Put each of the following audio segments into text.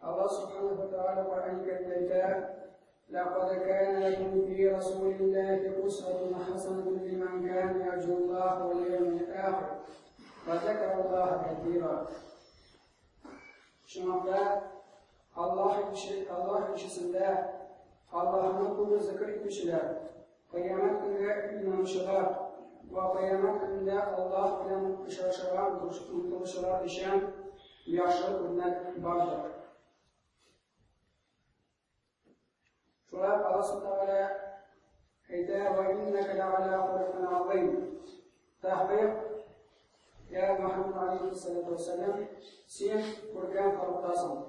Allah subhanahu wa ta'ala Qur'an-ı Kerim'de لَقَدْ كَانَ لَكُمْ فِي رَسُولِ اللّٰهِ أُسْوَةٌ حَسَنَةٌ لِمَنْ كَانَ يَرْجُو اللّٰهَ وَالْيَوْمَ الْآخِرَ وَذَكَرَ اللّٰهَ كَثِيرًا. Şunlarda Allah işisinde Allah'ın kulu zikir etmişler. Kıyamet gününe inanmışlar ve kıyamet gününde Allah bilen unutuluşlar işen yaşlı örnek vardır. Şöyle Allah subhanahu ve teala eyde ve inneke le'alâ hulukun azîm. Tahbir ya Muhammed aleyhissalatu vesselam sen Kur'an kalıptasın.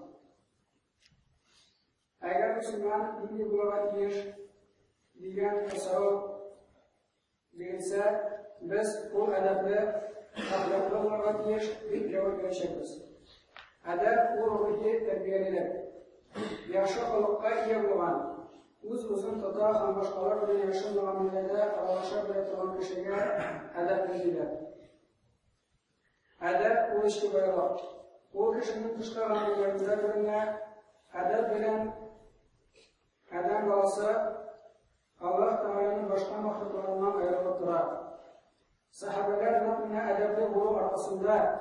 Eğer Müslüman indi bulavat bir diyen tasavvuf değilse biz bu edepli, ahlaklı bulavat bir cevap vereceğiz. Edep bu ruhi terbiyelidir. Yaşlı kalıpka iyi bulan, uzun tuta hem başkalar bilen yaşlı muamelede aralaşa bile tutan kişiye edep verilir. Edep bu işki bayılır. O kişinin dışkı amellerinde birine edep bilen adam balası Allah Teala'nın başka mahluklarından ayrılıp durar. Sahabeler nakline edepli bulup arkasında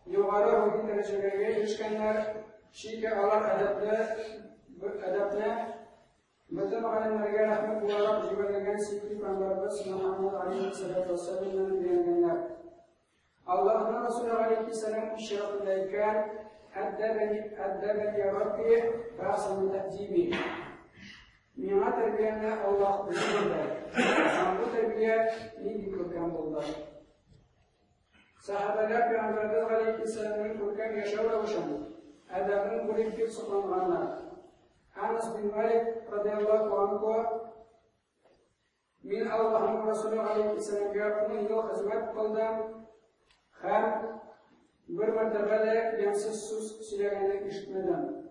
yukarı ruhi derecelerine erişkenler şike alar edepne bütün alemlerine rahmet bularak cübelegen sikri Peygamberimiz Muhammed Aleyhisselatü Vesselam'ın diyenler. Allah'ın Resulü Aleyhisselam işaretindeyken eddebeni Rabbi fâsını tehcibi. Mina terbiyene Allah bilirler. Bu terbiye iyi bir Kur'an buldu. Sahabeler Peygamberimiz Aleyhisselam'ın Kur'an yaşavla boşandı. Edebin kulüp bir sıklanğanlar. Anas bin Malik radıyallahu anh'u min Allah'ın Resulü Aleyhisselam'a 10 yıl hizmet kıldım. Hem bir mertebede yemsiz sus silahını işitmedim.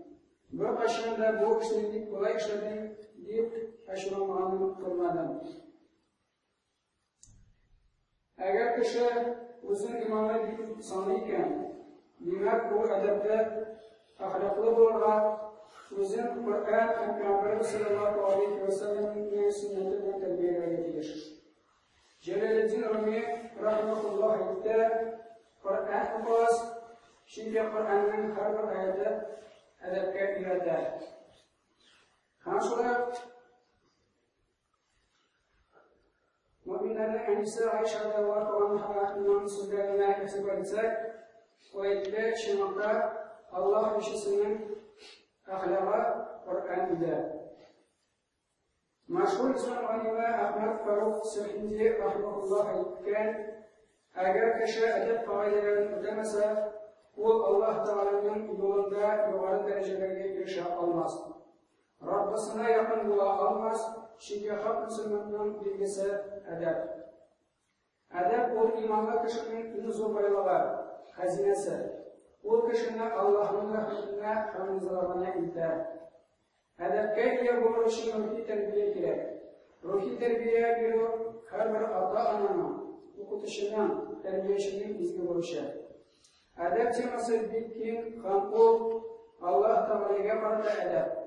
Bir kaşığında bu işini kolay işledim deyip aşırılmağını kılmadım. Eğer kişi uzun imamı bir sanıyken, demek bu edepte ahlaklı bulurlar, uzun Kur'an Peygamberimiz sallallahu aleyhi ve sellem'in sünnetinden terbiyeyle yetişir. Celaleddin Rumi rahmetullah ayette Kur'an okuz, şimdi Kur'an'ın her bir ayeti edepke ilerler. Sonra müminlerin annesi Ayşe radıyallahu anh'ın sözlerine hesap etsek, o ayette şemakta Allah işisinin ahlakı Kur'an ile. Meşhur İslam alimi Ahmet Faruk Sehindi rahmetullah ayetken, eğer kişi edep kaidelerini ödemese, o Allah Teala'nın yolunda yukarı derecelerine erişe almaz. Rabbisine yakın bula almaz, çünkü hak Müslümanın bilgisi edep. Edep o imanlı kişinin nuzul bayılığı, hazinesi. O kişinin Allah'ın rahmetine hamdülillah iter. Edepke ile bu için ruhi terbiye gerek. Ruhi terbiye bir her bir ata-ananın, okutuşunun, terbiyesinin izgi buluşu. Edep teması bitkin, kankul, Allah Teala'ya karşı edep.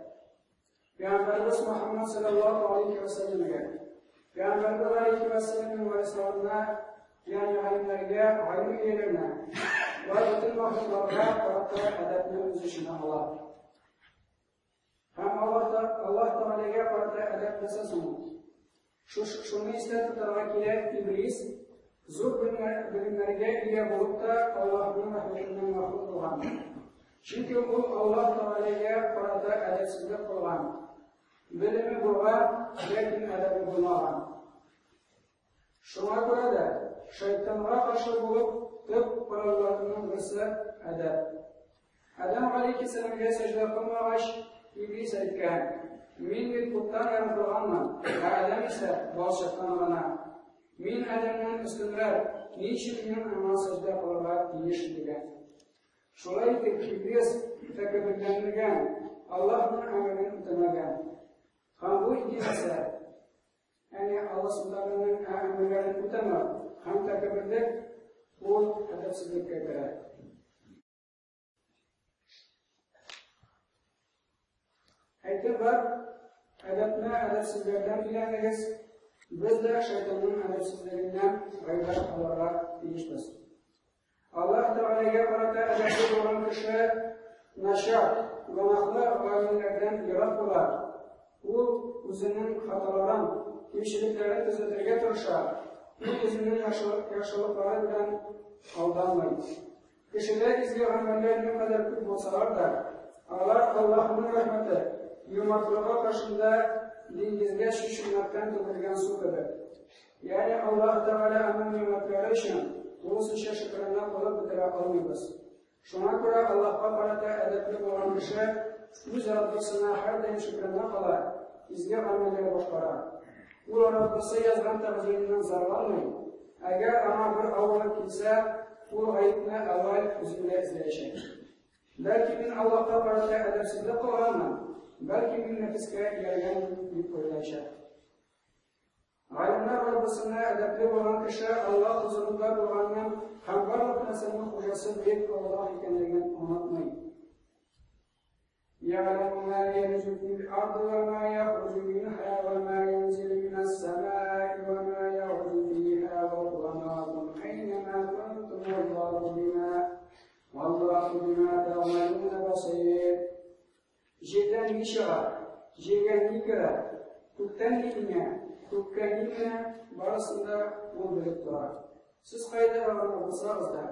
Peygamberimiz Muhammed sallallahu aleyhi ve sellem'e, Peygamberimiz aleyhi ve sellem'in varislerine, yani alimlerine, alim üyelerine ve bütün mahluklara karşı edepini özüşüne Allah. Hem Allah Teala'ya karşı edep esasını. Şunu ister tutarak ile iblis, zor bilimlerine ile bulup da Allah'ın rahmetinden mahrum olan. Çünkü bu Allah Teala'ya karşı edepsizlik olan. Bilimi bulgan, lakin edebi bulmagan. Şuna göre de şeytanlara karşı bulup tıp kurallarının birisi edep. Adam Aleyhisselam'a secde kılmağaç iblis etken, min bir puttan yaratılganman, Adam ise balşıktan bana. Min Adam'dan üstünler, niçin min ama secde kılırlar deyiş diyen. Şulaydı ki iblis tekebirlendirgen, Allah'ın emrini tutamagan. Hem bu ikisi, yani Allah Subhanahu'nun emirlerini tutama, hem tekebirlik, bu edepsizlik göre. Aytib var, adabni adabsizlardan bilamiz. Biz de şeytanın adabsizliğinden gayret olarak değişmez. Allah Teala'ya karata adabli olan kişi naşat, günahlı alimlerden yarat bular. O özünün hataların, kemşiliklerini düzeltirge tırışar. O özünün yaşlılıkları bilen aldanmayın. Kişiler izli ameller ne kadar kötü olsalar da Allah'ın rahmeti, yumaklığa karşında dengizge şişirmekten topurgan su kadar. Yani Allah Teala amin nimetleri için ulusun şaşırtlarına olup bitire almayız. Şuna göre Allah'a karata edepli olan kişi yüz Rabbisine her daim şükrine kalar, izli amelleri başkarar. Bu Rabbisi yazgan tavziyelinden zararlanmayın. Eğer ana bir avlık ise bu gayetine evvel üzümle izleyecek. Belki ben Allah'a karata edepsizlik kılarım. Belki bir nefisке yergen bir koyulaşır. Alimler Rabbisine edepli olan kişi Allah huzurunda durganın hambarlık neslinin hocası büyük Allah ikenliğini anlatmayın. يَعْلَمُ مَا يَلِجُ فِي الْأَرْضِ وَمَا يَخْرُجُ مِنْهَا وَمَا يَنْزِلُ مِنَ السَّمَاءِ وَمَا يَعْرُجُ فِيهَا وَهُوَ مَعَكُمْ أَيْنَمَا كُنْتُمْ وَاللَّهُ بِمَا تَعْمَلُونَ بَصِيرٌ. Жерден не шығар, жерге не кірер, көктен не ине, көкке не ине, барысында ол біліп тұрар. Сіз қайда барған болсаңыз да,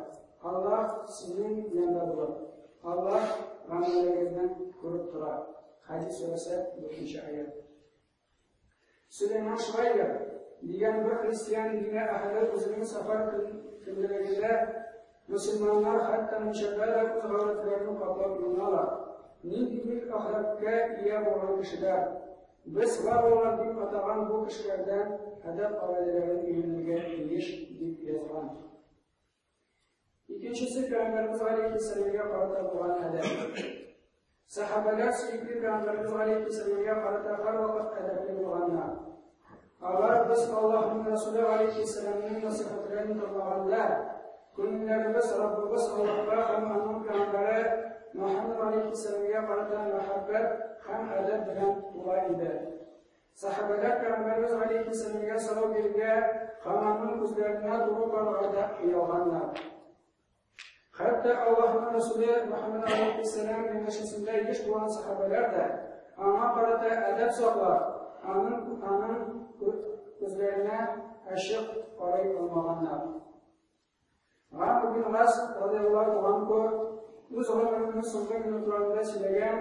Аллах сіздің yanında болып, Аллах ғамалыңыздан көріп тұрар. Хадис surasi 4-ayet. Süleyman Şvayger degan bir Hristiyan dini ahli o'zining safar kundaligida musulmonlar hatto mushabbala o'z g'ayratlarini qoplab yuradilar. Nidlik ahlakka iya bo'lgan kishilar biz va ular deb atagan bu kishilardan adab qoidalarini ilmiga tegish deb yozgan. Ikkinchisi Payg'ambarimiz alayhissalomga qarata bo'lgan adab. Sahobalar suyukli Payg'ambarimiz alayhissalomga qarata har vaqt adabli bo'lganlar. Ular biz Allohning Rasuli alayhissalomning nasihatlarini qilmaganlar. Ko'ngillarimiz Rabbimiz Allohga ham uning Payg'ambari Muhammad alayhissalomga qarata muhabbat ham adab bilan to'la edi. Sahobalar Payg'ambarimiz alayhissalomga salom bergan hammaning ko'zlarini to'g'ri qaraganda qiyolganlar. Hatto Allohning Rasuli Muhammad alayhissalom yashasida yosh bo'lgan sahobalar da ona qarata adab saqlab, uning ko'zlarini ashiq qaray olmaganlar. Amr bin As radhiyallohu anhu o'z umrining so'nggi minutlarida so'zlagan,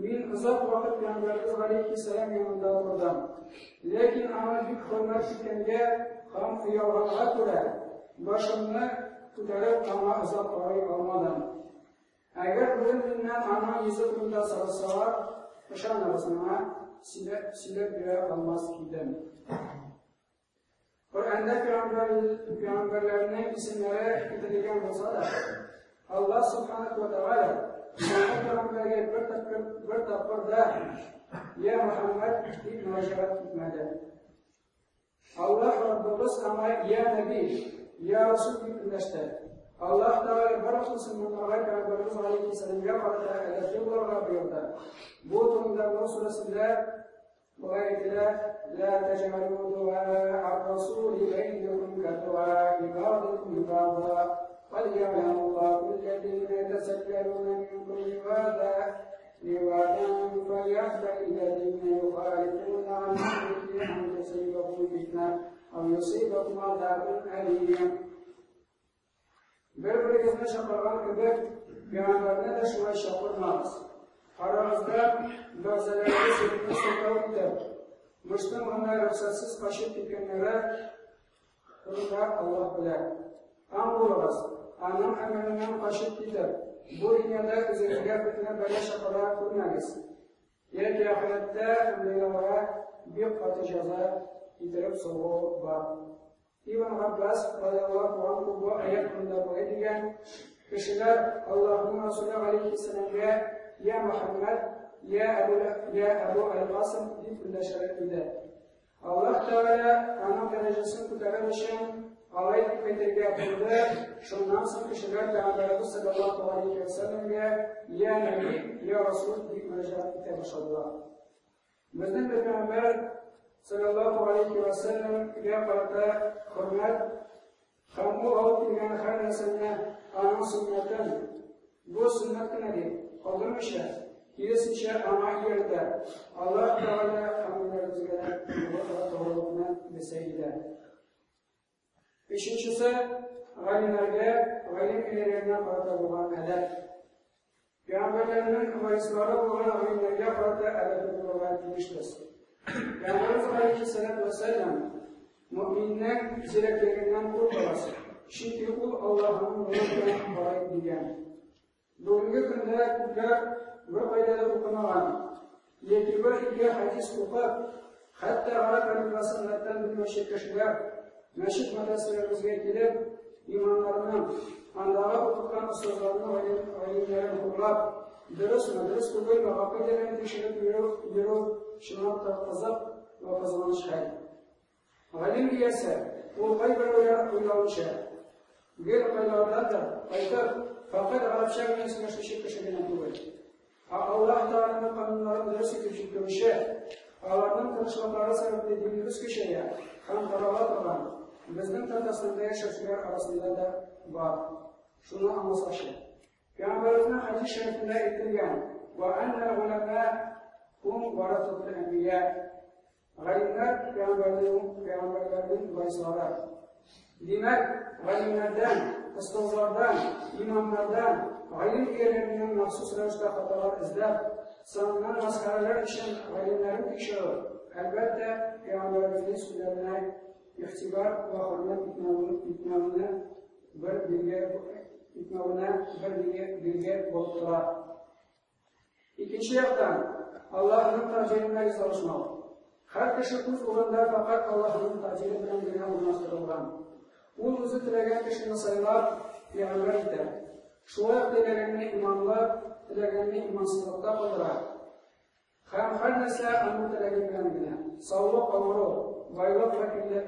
men uzoq vaqt Payg'ambarimiz alayhissalom yonida turdim. Lekin amal deb hurmat etganga ham xiyolga ko'ra boshimni ko'tarib ama uzoq qoray olmadim. Agar mendan ana yuzi kunda sarsalar, o'sha narsani silab bera olmas edim. Qur'onda payg'ambarlarning ismlari aytilgan bo'lsa da, Allah subhanahu wa ta'ala payg'ambarga bir taqdirda ya Muhammad deb murojaat etmadi. Allah Rabbimiz ama ya Nabiy, ya Rasul deb undashdi. Allah Taala bir musulmonlarga Payg'ambarimiz alayhissalomga qarata adabli bo'lishga buyurdi. Bu turda bu surasida aytilar: "La taj'alu du'a ar-rasuli baynakum ka-du'a ibadikum ba'da, qad ya'lamu Allahu alladhina yatasakkaruna minkum liwadan falyahdhar alladhina yukhalifuna 'an amrihi an tusibahum fitnah aw yusibahum 'adhabun alim." Bir-biringizni chaqirgan gibi Peygamberine de şuna chaqirmaymiz. Aramızda ba'zilarga sevgi so'raydi. Müslüm ona ruxsatsiz qochib ketganlari haqida Alloh bilar. Ham bo'lamiz. Anom amalidan qochib ketib, bu dunyoda o'zingizga fitna bala chaqira ko'rmangiz. Yoki oxiratda undaylарға bir qat'iy jazo yetirib so'g'u bor. Ibn Abbas radhiyallohu anhu bu oyat bunda bo'ladigan kishilar Allohning Rasuli alayhissalomga ya Muhammad ya Abu al-Qasim deb undashar edi. Alloh taolo ana darajasini ko'tarish uchun алай дип әйтергә булды. Шуннан соң кешеләр Пәйгамбәрбез саллаллаху алейхи ва сәлләмгә я Наби, я Расул дип мөрәҗәгать итә башладылар. Безнең Пәйгамбәр sallallahu aleyhi ve sellem'e karşı hürmet, kamu alıp bilgen her nesline ana sünnetten, bu sünnet nedir? Aldırmışlar. Birisi ana yerde, Allah Teala hamdülillah ve doğruluğuna vesile. Beşincisi, galimlerge, galim ilerlerine karşı olan edep. Peygamberlerinin varisleri olan galimlerge karşı edep olan giriştir. Peygamberimiz Aleyhisselatü Vesselam müminler zirvetlerinden kurtarası. Çünkü ul Allah'ın yolundan varayıp diyen. Bugünkü günde küpler bir kaydada okunan, bir hadis okup, hatta Arap kalimasından bir meşekkeşler, meşek medreselerimizge gelip, imanlarının, andağa okukan sözlerini alimlerin okulap, dürüst kılgın ve akidelerini teşekkür ediyor, şunlar tartazıp ve kazanmış hayır. Galim iyese, o kayberoya uylamışa, bir kaylardan da kaytar, fakat Arapça günesine teşekkür kuvvet. Allah Teala'nın kanunlarını dürüst etmişe, Allah'ın konuşmaları sebeple dinimiz kişiye, hem karavat olan, bizden tatasında yaşayanlar arasında da var. Şunu anlasaşı. Peygamberimizin hadis-i şerifinde ettirgen ve enne ulema hum varasatul enbiya. Galimler peygamberlerin varisleri. Demek galimlerden, ustazlardan, imamlardan, galim üyelerinden mahsus rəvişdə hatalar izlep, sanılan maskaralar için galimlerin kişi elbette peygamberimizin sünnerine ihtibar ve hürmet itmavına bir bilge boldular. İkinci yaktan Allah'ın tacirine çalışmalı. Her kişi kuz uğrunda fakat Allah'ın taciri bilen birine ulaştırılan. Bu özü tilegen kişinin sayılar peygamber eder. Şuayaq dilegenini imanlar, dilegenini imansızlıkta kıldırar. Her nesle anı tilegen bilen birine. Sağlık, avru, baylık,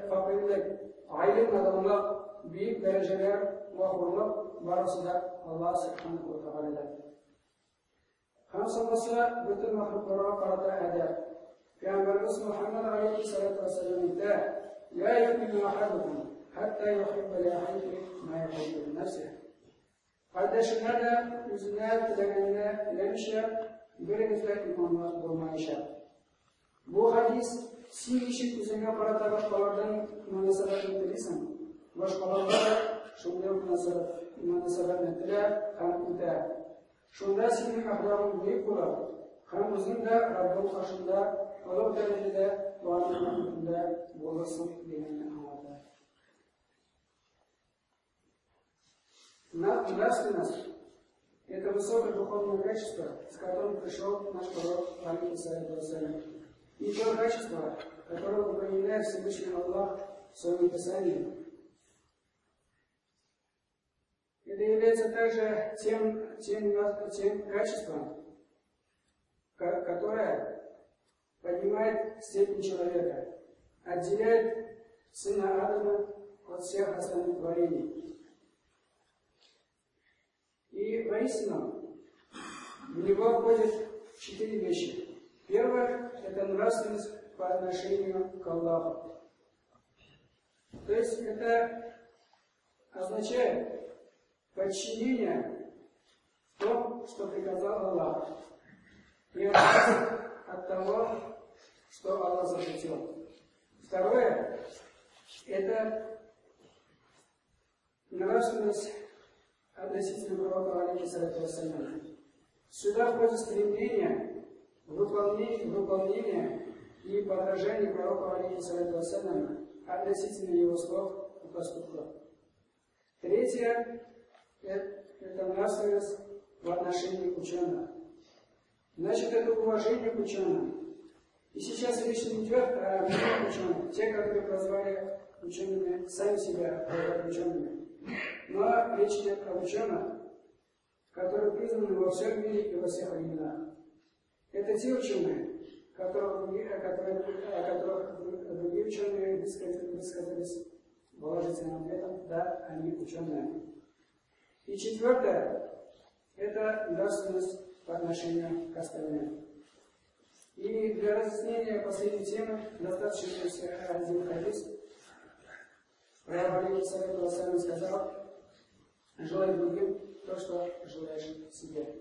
fakirlik, aylin adamlık, büyük dereceler ve hurluk barısı da Allah subhanahu wa ta'ala. Hamsılması bütün mahluklara karata eder. Peygamberimiz Muhammed Aleyhisselatü Vesselam'da La yekunu ahadukum hatta yuhibbe li ahihi ma yuhibbu li nefsihi. Kardeşler de yüzüne dilegenine ilemişler, birinizle imanlar bulmayışlar. Bu hadis sizin işit yüzüne karata başkalardan münasebet ettirirsen, başkalarına şundan münasebet ettiler, kanıtlar. Şunda sizin ahlakın büyük bular. Hem özün de Rabbim karşında, Allah derecede varlığının hükümde bolasın diyenini anladı. Нравственность – это высокое духовное качество, с которым пришел наш пророк алейхиссалату вассалям. И то качество, которое упоминает Всевышний Аллах в своем Писании. Это является также тем качеством, которое поднимает степень человека, отделяет сына Адама от всех остальных творений. И воистину в него входят 4 вещи. Первое – это нравственность по отношению к Аллаху. То есть это означает подчинение в том, что приказал Аллах, и от того, что Аллах запретил. Второе – это нравственность относительно пророка алейхиссалату вассалям. Сюда входит стремление, выполнение и подражение пророку алейхиссалату вассалям относительно его слов и поступков. Третье – это нравственность в отношении к ученым. Значит, это уважение к ученым. И сейчас речь не идет о ученых, те, которые прозвали учеными, сами себя учеными. Но речь идет о ученых, которые признаны во всем мире и во всех временах. Это те ученые, о которых другие ученые высказались положительным ответом, да, они ученые. И четвертое – это нравственность по отношению к остальным. И для разъяснения последней темы достаточно один хадис. Пророк алейхиссалату вассалям сказал: желай другим то, что желаешь себе.